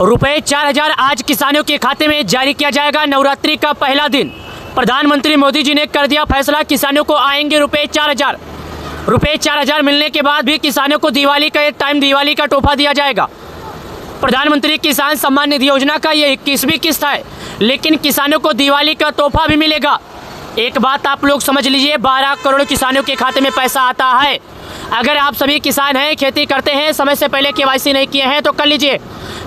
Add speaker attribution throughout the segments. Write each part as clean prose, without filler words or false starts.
Speaker 1: रुपए 4,000 आज किसानों के खाते में जारी किया जाएगा। नवरात्रि का पहला दिन प्रधानमंत्री मोदी जी ने कर दिया फैसला, किसानों को आएंगे रुपए 4,000। रुपए 4,000 मिलने के बाद भी किसानों को दिवाली का दिवाली का तोहफा दिया जाएगा। प्रधानमंत्री किसान सम्मान निधि योजना का ये 21वीं किस्त है, लेकिन किसानों को दिवाली का तोहफा भी मिलेगा। एक बात आप लोग समझ लीजिए, 12 करोड़ किसानों के खाते में पैसा आता है। अगर आप सभी किसान हैं, खेती करते हैं, समय से पहले केवाईसी नहीं किए हैं तो कर लीजिए।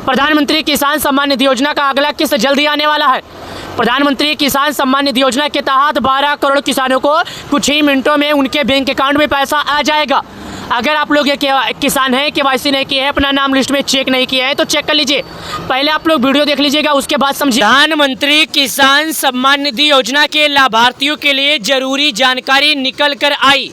Speaker 1: प्रधानमंत्री किसान सम्मान निधि योजना का अगला किस्त जल्दी आने वाला है। प्रधानमंत्री किसान सम्मान निधि योजना के तहत 12 करोड़ किसानों को कुछ ही मिनटों में उनके बैंक अकाउंट में पैसा आ जाएगा। अगर आप लोग ये किसान हैं, केवाईसी नहीं किए हैं, अपना नाम लिस्ट में चेक नहीं किया है तो चेक कर लीजिए। पहले आप लोग वीडियो देख लीजिएगा, उसके बाद समझिए। प्रधानमंत्री किसान सम्मान निधि योजना के लाभार्थियों के लिए जरूरी जानकारी निकल कर आई।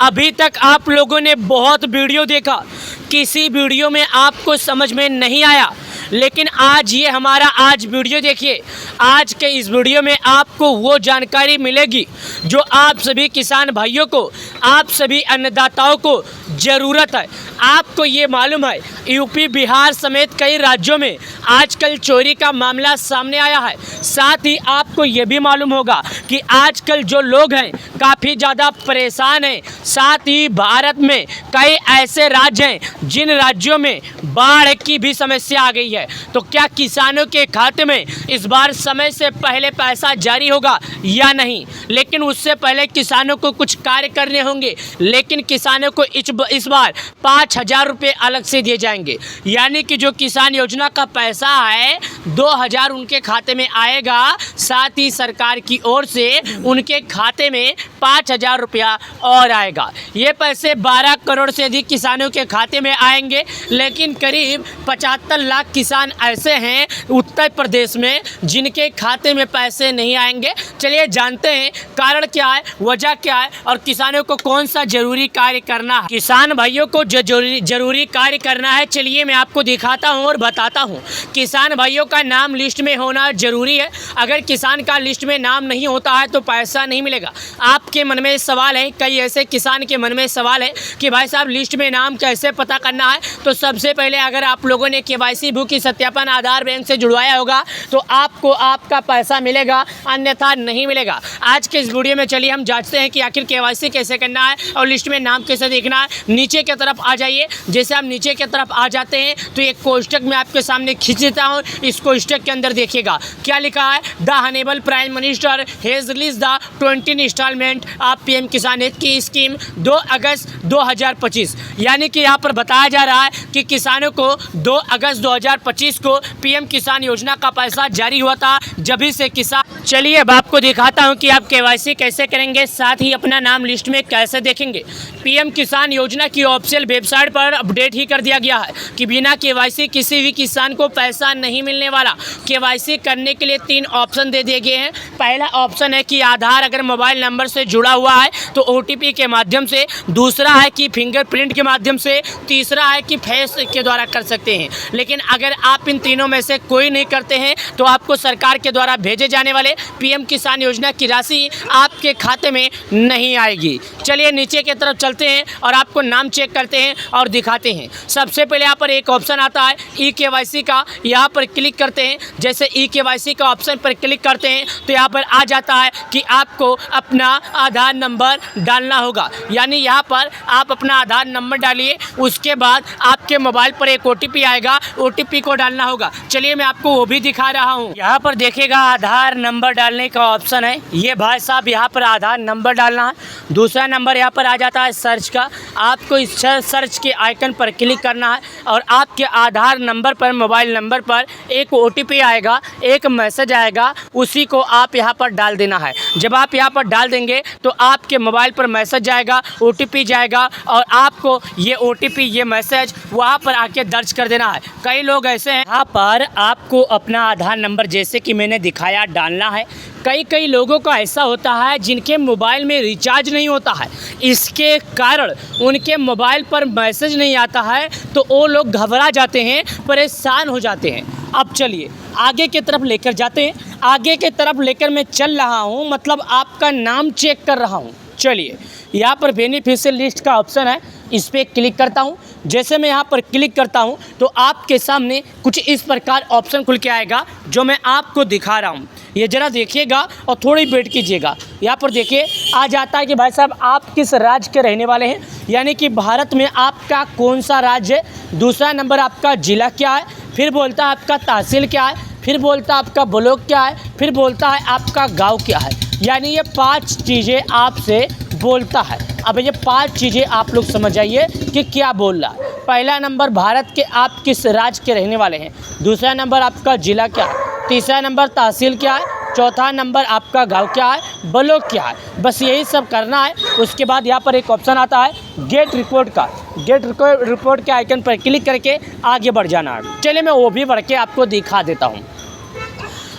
Speaker 1: अभी तक आप लोगों ने बहुत वीडियो देखा, किसी वीडियो में आपको समझ में नहीं आया, लेकिन आज ये हमारा आज वीडियो देखिए। आज के इस वीडियो में आपको वो जानकारी मिलेगी जो आप सभी किसान भाइयों को, आप सभी अन्नदाताओं को ज़रूरत है। आपको ये मालूम है, यूपी बिहार समेत कई राज्यों में आजकल चोरी का मामला सामने आया है। साथ ही आपको ये भी मालूम होगा कि आजकल जो लोग हैं काफ़ी ज़्यादा परेशान हैं। साथ ही भारत में कई ऐसे राज्य हैं जिन राज्यों में बाढ़ की भी समस्या आ गई है। तो क्या किसानों के खाते में इस बार समय से पहले पैसा जारी होगा या नहीं? लेकिन उससे पहले किसानों को कुछ कार्य करने होंगे। लेकिन किसानों को इस बार 5,000 रुपये अलग से दिए जाएंगे, यानी कि जो किसान योजना का पैसा है 2,000 उनके खाते में आएगा। साथ ही सरकार की ओर से उनके खाते में 5,000 रुपया और आएगा। ये पैसे 12 करोड़ से अधिक किसानों के खाते में आएंगे, लेकिन करीब 75 लाख किसान ऐसे हैं उत्तर प्रदेश में जिनके खाते में पैसे नहीं आएंगे। चलिए जानते हैं कारण क्या है, वजह क्या है और किसानों को कौन सा जरूरी कार्य करना है। किसान भाइयों को जो जरूरी कार्य करना है, चलिए मैं आपको दिखाता हूं और बताता हूं। किसान भाइयों का नाम लिस्ट में होना जरूरी है। अगर किसान का लिस्ट में नाम नहीं होता है तो पैसा नहीं मिलेगा। आपके मन में सवाल है, कई ऐसे किसान के मन में सवाल है कि भाई साहब लिस्ट में नाम कैसे पता करना है? तो सबसे पहले अगर आप लोगों ने केवाईसी बुक की सत्यापन आधार बैंक से जुड़वाया होगा तो आपको आपका पैसा मिलेगा, अन्यथा नहीं मिलेगा। आज के इस वीडियो में चलिए हम जांचते हैं कि आखिर केवाईसी कैसे करना है और लिस्ट में नाम कैसे देखना है। नीचे की तरफ आ जाइए। जैसे आप नीचे की तरफ आ जाते हैं तो एक कोष्टक में आपके सामने खींच देता हूँ। इस कोष्टक के अंदर देखिएगा क्या लिखा है, the honourable prime minister has released the 20 instalment of PM Kisan की स्कीम 2 अगस्त 2025। यानी कि यहाँ पर बताया जा रहा है कि किसानों को 2 अगस्त 2025 को पीएम किसान योजना का पैसा जारी हुआ था। जब से किसान, चलिए अब आपको दिखाता हूँ कि आप केवाईसी कैसे करेंगे, साथ ही अपना नाम लिस्ट में कैसे देखेंगे। पीएम किसान योजना की ऑफिशियल वेबसाइट पर अपडेट ही कर दिया गया है कि बिना केवाईसी किसी भी किसान को पैसा नहीं मिलने वाला। केवाईसी करने के लिए 3 ऑप्शन दे दिए गए हैं। पहला ऑप्शन है कि आधार अगर मोबाइल नंबर से जुड़ा हुआ है तो ओटीपी के माध्यम से, दूसरा है कि फिंगरप्रिंट के माध्यम से, तीसरा है कि फेस के द्वारा कर सकते हैं। लेकिन अगर आप इन तीनों में से कोई नहीं करते हैं तो आपको सरकार के द्वारा भेजे जाने वाले पीएम किसान योजना की राशि आपके खाते में नहीं आएगी। चलिए नीचे की तरफ चलते हैं और आपको नाम चेक करते हैं और दिखाते हैं। सबसे पहले यहाँ पर एक ऑप्शन आता है ई केवाईसी का, यहाँ पर क्लिक करते हैं। जैसे ई केवाईसी का ऑप्शन पर क्लिक करते हैं तो यहाँ पर आ जाता है कि आपको अपना आधार नंबर डालना होगा। यानी यहाँ पर आप अपना आधार नंबर डालिए, उसके बाद आपके मोबाइल पर एक ओटीपी आएगा, ओटीपी को डालना होगा। चलिए मैं आपको वो भी दिखा रहा हूँ। यहाँ पर देखिएगा आधार नंबर डालने का ऑप्शन है। ये भाई साहब यहाँ पर आधार नंबर डालना है। दूसरा नंबर यहाँ पर आ जाता है सर्च का। आपको इस सर्च के आइकन पर क्लिक करना है और आपके आधार नंबर पर, मोबाइल नंबर पर एक ओटीपी आएगा, एक मैसेज आएगा, उसी को आप यहाँ पर डाल देना है। जब आप यहाँ पर डाल देंगे तो आपके मोबाइल पर मैसेज जाएगा, ओटीपी जाएगा और आपको ये ओटीपी, ये मैसेज वहाँ पर आके दर्ज कर देना है। कई लोग ऐसे हैं, यहाँ पर आपको अपना आधार नंबर जैसे कि मैंने दिखाया डालना है। कई लोगों का ऐसा होता है जिनके मोबाइल में रिचार्ज नहीं होता है, इसके कारण उनके मोबाइल पर मैसेज नहीं आता है तो वो लोग घबरा जाते हैं, परेशान हो जाते हैं। अब चलिए आगे की तरफ लेकर जाते हैं। आगे की तरफ लेकर मैं चल रहा हूँ, मतलब आपका नाम चेक कर रहा हूँ। चलिए यहाँ पर बेनिफिशियल लिस्ट का ऑप्शन है, इस पर क्लिक करता हूँ। जैसे मैं यहाँ पर क्लिक करता हूँ तो आपके सामने कुछ इस प्रकार ऑप्शन खुल के आएगा जो मैं आपको दिखा रहा हूँ। ये ज़रा देखिएगा और थोड़ी वेट कीजिएगा। यहाँ पर देखिए आ जाता है कि भाई साहब आप किस राज्य के रहने वाले हैं, यानी कि भारत में आपका कौन सा राज्य है। दूसरा नंबर आपका ज़िला क्या है, फिर बोलता है आपका तहसील क्या है, फिर बोलता है आपका ब्लॉक क्या है, फिर बोलता है आपका गांव क्या है। यानी ये 5 चीज़ें आपसे बोलता है। अब ये 5 चीज़ें आप लोग समझ जाइए कि क्या बोल रहा है। पहला नंबर भारत के आप किस राज्य के रहने वाले हैं, दूसरा नंबर आपका ज़िला क्या है, तीसरा नंबर तहसील क्या है, चौथा नंबर आपका गांव क्या है, ब्लॉक क्या है। बस यही सब करना है। उसके बाद यहाँ पर एक ऑप्शन आता है गेट रिपोर्ट का। गेट रिपोर्ट के आइकन पर क्लिक करके आगे बढ़ जाना है। चलिए मैं वो भी बढ़ के आपको दिखा देता हूँ।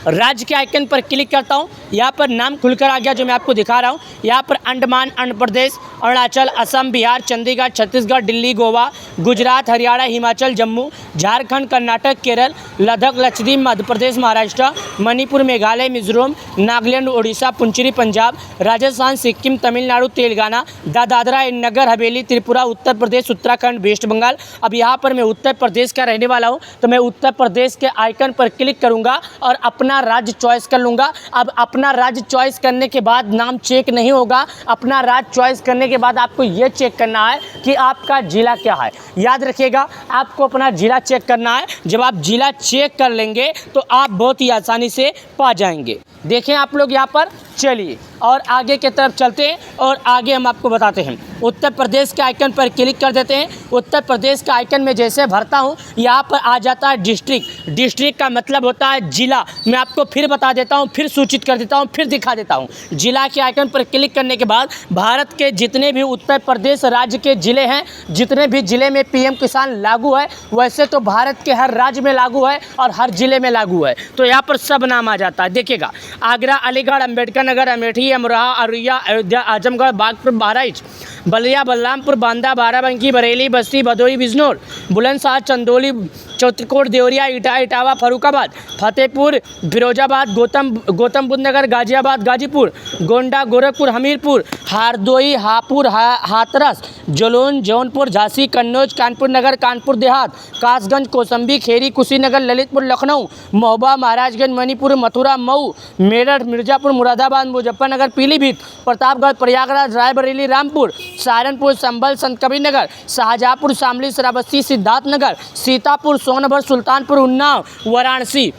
Speaker 1: राज्य के आइकन पर क्लिक करता हूँ, यहाँ पर नाम खुलकर आ गया जो मैं आपको दिखा रहा हूँ। यहाँ पर अंडमान, आंध्र प्रदेश, अरुणाचल, असम, बिहार, चंडीगढ़, छत्तीसगढ़, दिल्ली, गोवा, गुजरात, हरियाणा, हिमाचल, जम्मू, झारखंड, कर्नाटक, केरल, लद्दाख, लक्षद्वीप, मध्य प्रदेश, महाराष्ट्र, मणिपुर, मेघालय, मिजोरम, नागालैंड, उड़ीसा, पुंचेरी, पंजाब, राजस्थान, सिक्किम, तमिलनाडु, तेलंगाना, दादरा नगर हवेली, त्रिपुरा, उत्तर प्रदेश, उत्तराखंड, वेस्ट बंगाल। अब यहाँ पर मैं उत्तर प्रदेश का रहने वाला हूँ तो मैं उत्तर प्रदेश के आइकन पर क्लिक करूँगा और अपना राज्य चॉइस कर लूँगा। अब अपना राज्य चॉइस करने के बाद नाम चेक नहीं होगा। अपना राज्य चॉइस करने के बाद आपको ये चेक करना है कि आपका ज़िला क्या है। याद रखिएगा आपको अपना ज़िला चेक करना है। जब आप ज़िला चेक कर लेंगे तो आप बहुत ही आसानी से पा जाएंगे। देखें आप लोग यहाँ पर, चलिए और आगे की तरफ चलते हैं और आगे हम आपको बताते हैं। उत्तर प्रदेश के आइकन पर क्लिक कर देते हैं। उत्तर प्रदेश के आइकन में जैसे भरता हूँ यहाँ पर आ जाता है डिस्ट्रिक्ट। डिस्ट्रिक्ट का मतलब होता है ज़िला। मैं आपको फिर बता देता हूँ, फिर सूचित कर देता हूँ, फिर दिखा देता हूँ। ज़िला के आइकन पर क्लिक करने के बाद भारत के जितने भी उत्तर प्रदेश राज्य के ज़िले हैं, जितने भी ज़िले में PM किसान लागू है, वैसे तो भारत के हर राज्य में लागू है और हर ज़िले में लागू है। तो यहाँ पर सब नाम आ जाता है। देखिएगा आगरा, अलीगढ़, अम्बेडकर नगर, अमेठी, अमरोहा, अररिया, अयोध्या, आजमगढ़, बागपुर, बहराइच, बलिया, बलरामपुर, बांदा, बाराबंकी, बरेली, बस्ती, भदोही, बिजनौर, बुलंदशहर, चंदौली, चित्रकूट, देवरिया, इटावा, फरुखाबाद, फतेहपुर, फिरोजाबाद, गौतम बुद्ध नगर, गाजियाबाद, गाजीपुर, गोंडा, गोरखपुर, हमीरपुर, हरदोई, हापुड़, हाथरस, जलौन, जौनपुर, झांसी, कन्नौज, कानपुर नगर, कानपुर देहात, कासगंज, कौशाम्बी, खेरी, कुशीनगर, ललितपुर, लखनऊ, महोबा, महाराजगंज, मणिपुर, मथुरा, मऊ, मेरठ, मिर्जापुर, मुरादाबाद, मुजफ्फरनगर, पीलीभीत, प्रतापगढ़, प्रयागराज, रायबरेली, रामपुर, सहारनपुर, संभल, संत कबीर नगर, शाहजहाँपुर, शामली, श्रावस्ती, सिद्धार्थनगर, सीतापुर, सोनभद्र, सुल्तानपुर, उन्नाव, वाराणसी।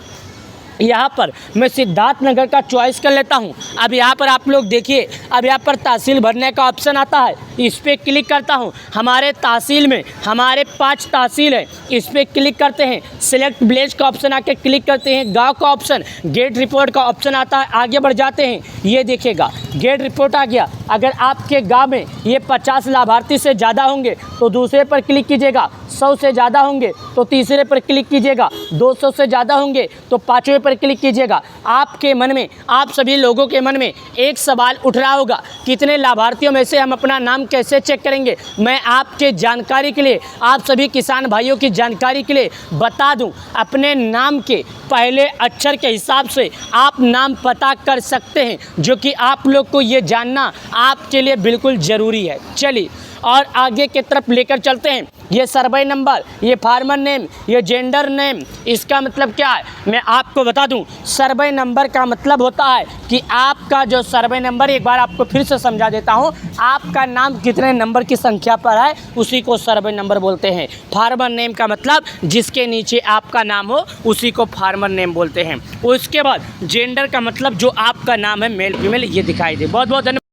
Speaker 1: यहाँ पर मैं सिद्धार्थनगर का चॉइस कर लेता हूँ। अब यहाँ पर आप लोग देखिए, अब यहाँ पर तहसील भरने का ऑप्शन आता है, इस पर क्लिक करता हूँ। हमारे तहसील में हमारे 5 तहसील है, इस पर क्लिक करते हैं। सिलेक्ट विलेज का ऑप्शन आके क्लिक करते हैं। गांव का ऑप्शन, गेट रिपोर्ट का ऑप्शन आता है, आगे बढ़ जाते हैं। ये देखिएगा गेट रिपोर्ट आ गया। अगर आपके गाँव में ये 50 लाभार्थी से ज़्यादा होंगे तो दूसरे पर क्लिक कीजिएगा, 100 से ज़्यादा होंगे तो तीसरे पर क्लिक कीजिएगा, 200 से ज़्यादा होंगे तो 5वें पर क्लिक कीजिएगा। आपके मन में, आप सभी लोगों के मन में एक सवाल उठ रहा होगा, कितने लाभार्थियों में से हम अपना नाम कैसे चेक करेंगे। मैं आपके जानकारी के लिए, आप सभी किसान भाइयों की जानकारी के लिए बता दूं, अपने नाम के पहले अक्षर के हिसाब से आप नाम पता कर सकते हैं, जो कि आप लोग को ये जानना आपके लिए बिल्कुल ज़रूरी है। चलिए और आगे की तरफ लेकर चलते हैं। ये सर्वे नंबर, ये फार्मर नेम, ये जेंडर नेम, इसका मतलब क्या है मैं आपको बता दूं। सर्वे नंबर का मतलब होता है कि आपका जो सर्वे नंबर, एक बार आपको फिर से समझा देता हूं, आपका नाम कितने नंबर की संख्या पर है उसी को सर्वे नंबर बोलते हैं। फार्मर नेम का मतलब जिसके नीचे आपका नाम हो उसी को फार्मर नेम बोलते हैं। उसके बाद जेंडर का मतलब जो आपका नाम है, मेल फीमेल, ये दिखाई दे। बहुत बहुत धन्यवाद।